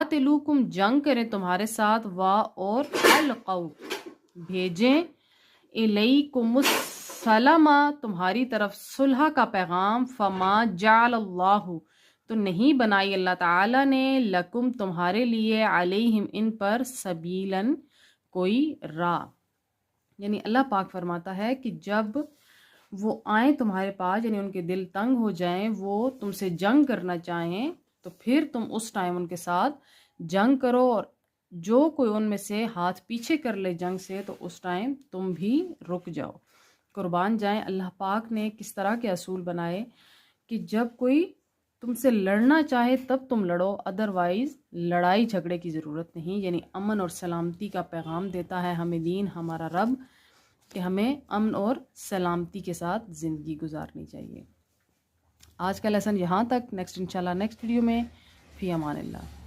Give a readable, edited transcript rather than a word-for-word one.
तिलुकुम जंग करें तुम्हारे साथ, वाह और अलक़ौ भेजें, इलैकुमुस्सलामा तुम्हारी तरफ सुलह का पैगाम, फमा जअलल्लाहु तो नहीं बनाई अल्लाह ताला ने, लकुम तुम्हारे लिए, अलैहिम इन पर, सबीलन कोई राह। यानी अल्लाह पाक फरमाता है कि जब वो आए तुम्हारे पास, यानी उनके दिल तंग हो जाएं, वो तुमसे जंग करना चाहें, तो फिर तुम उस टाइम उनके साथ जंग करो, और जो कोई उनमें से हाथ पीछे कर ले जंग से, तो उस टाइम तुम भी रुक जाओ। कुर्बान जाएं अल्लाह पाक ने किस तरह के असूल बनाए कि जब कोई तुमसे लड़ना चाहे तब तुम लड़ो, अदरवाइज लड़ाई झगड़े की ज़रूरत नहीं। यानी अमन और सलामती का पैगाम देता है हमें दीन, हमारा रब, कि हमें अमन और सलामती के साथ ज़िंदगी गुजारनी चाहिए। आज का लेसन यहाँ तक। नेक्स्ट इंशाल्लाह नेक्स्ट वीडियो में। फ़ी अमान अल्लाह।